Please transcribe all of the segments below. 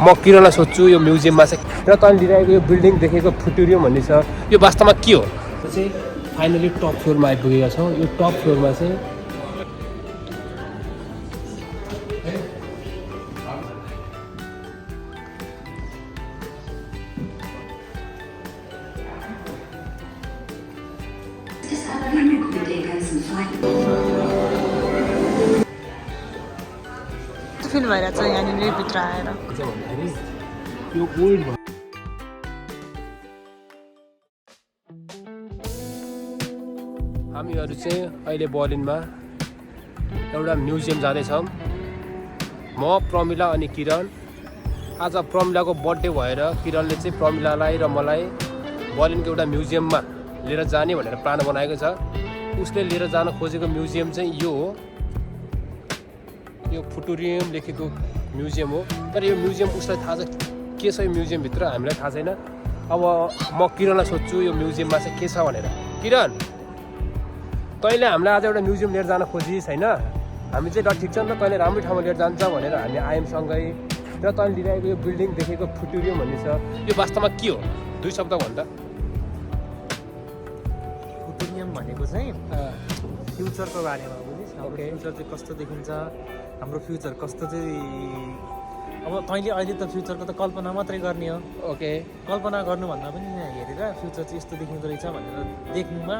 म किरणलाई सोध्छु यो म्युजियममा चाहिँ र तैँले लिइरहेको यो बिल्डिङ देखेको फ्युटुरियम भन्ने छ यो वास्तवमा के हो चाहिँ फाइनली टप फ्लोरमा आइपुगेका छौँ यो टप फ्लोरमा चाहिँ फिल भइरहेछ यहाँनिर भित्र आएर यो ओल्ड हामीहरू चाहिँ अहिले बर्लिनमा एउटा म्युजियम जाँदैछौँ म प्रमिला अनि किरण आज प्रमिलाको बर्थडे भएर किरणले चाहिँ प्रमिलालाई र मलाई बर्लिनको एउटा म्युजियममा लिएर जाने भनेर प्लान बनाएको छ उसले लिएर जान खोजेको म्युजियम चाहिँ यो हो यो फुटुरियम लेखेको म्युजियम हो तर यो म्युजियम उसलाई थाहा छ के छ यो म्युजियमभित्र हामीलाई थाहा छैन अब म किरणलाई सोध्छु यो म्युजियममा चाहिँ के छ भनेर किरण तैँले हामीलाई आज एउटा म्युजियम लिएर जान खोजी छैन हामी चाहिँ ल ठिक छ नि त तैँले राम्रो ठाउँमा लिएर जान्छ भनेर हामी आयौँ सँगै र तैँले लिइरहेको यो बिल्डिङ देखेको फुटुरियम भन्ने छ यो वास्तवमा के हो दुई शब्द भन्दा फुटुरियम भनेको चाहिँ फ्युचरको बारेमा बुझिस् हाम्रो फ्युचर चाहिँ कस्तो देखिन्छ हाम्रो फ्युचर कस्तो चाहिँ अब तैँले अहिले त फ्युचरको त कल्पना मात्रै गर्ने हो ओके कल्पना गर्नुभन्दा पनि यहाँ हेरेर फ्युचर चाहिँ यस्तो देखिँदो रहेछ भनेर देख्नुमा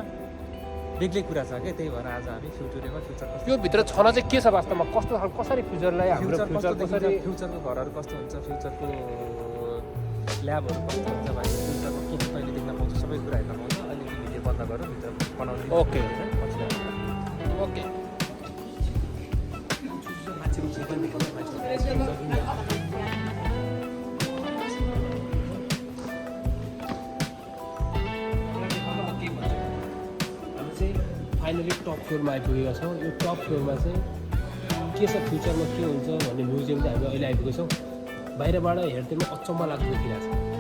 बेग्लै कुरा छ क्या त्यही भएर आज हामी फ्युटुरियममा फ्युचर कस्तो यो भित्र छन चाहिँ के छ वास्तवमा कस्तो खालको कसरी फ्युचरलाई हाम्रो फ्युचर कसरी फ्युचरको घरहरू कस्तो हुन्छ फ्युचरको ल्याबहरू कस्तो हुन्छ भाइ फ्युचरमा के के तैँले देख्न पाउँछ सबै कुरा हेर्न पाउँछ अलिकति भिडियो बन्द गरौँ भित्र बनाउने ओके ओके फाइनली टप फ्लोरमा आइपुगेका छौँ यो टप फ्लोरमा चाहिँ के छ फ्युचरमा के हुन्छ भन्ने म्युजियम चाहिँ हामी अहिले आइपुगेको छौँ बाहिरबाट हेर्दैमा अचम्म लाग्दो देखिरहेको छ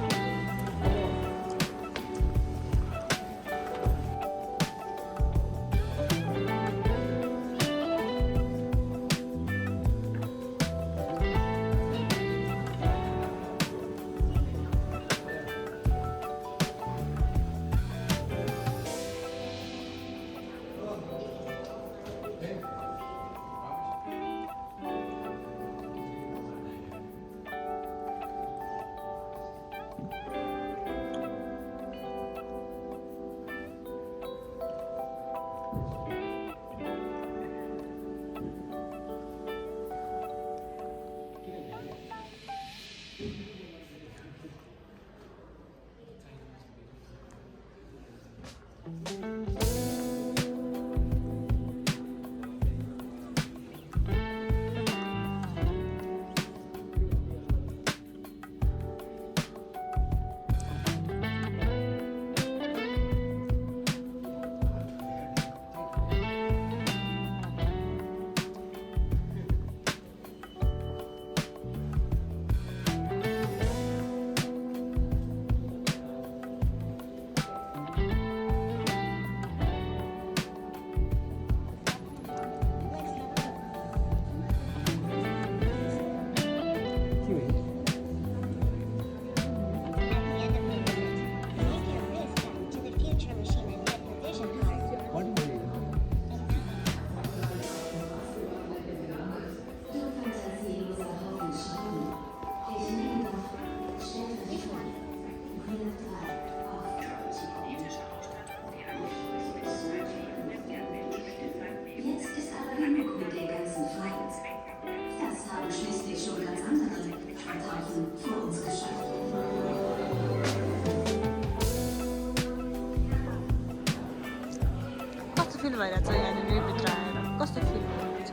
फिल भइरहेछ यहाँनिर भित्र आएर कस्तो फिल भइरहेछ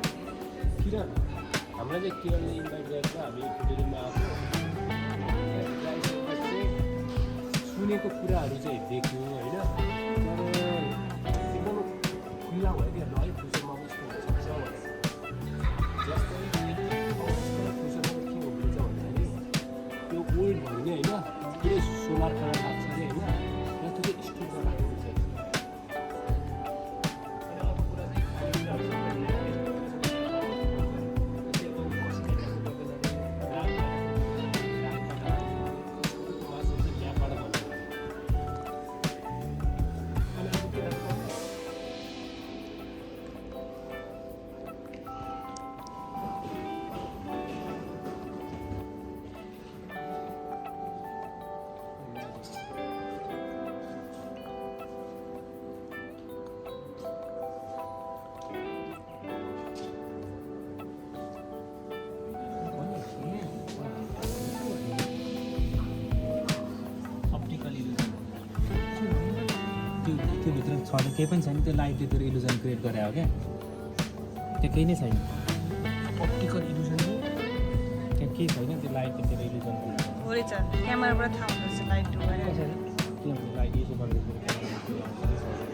किरण हामीलाई चाहिँ किरणले इन्भाइट गरेर हामी फुटुरियममा आएको सुनेको कुराहरू चाहिँ देख्यौँ होइन तर एकदम खुल्ला भयो क्या ल है फ्युचरमा यस्तो हुनसक्छ भनेर जस्तै फ्युचरमा के हुँदैछ भन्दाखेरि त्यो ओल्ड भयो नि होइन पुरै सोलर प्यानल लाग्छ अरे होइन र त्यो चाहिँ स्टोरमा राखेको हुन्छ भने केही पनि छैन त्यो लाइटले त्यो इल्युजन क्रिएट गरे हो क्या त्यो केही नै छैन अप्टिकल इल्युजन त्यहाँ केही छैन त्यो लाइटले त्यो इल्युजन हो रहेछ क्यामेराबाट थाहा हुँदो रहेछ लाइट के भने लाइट यसो गर्दाखेरि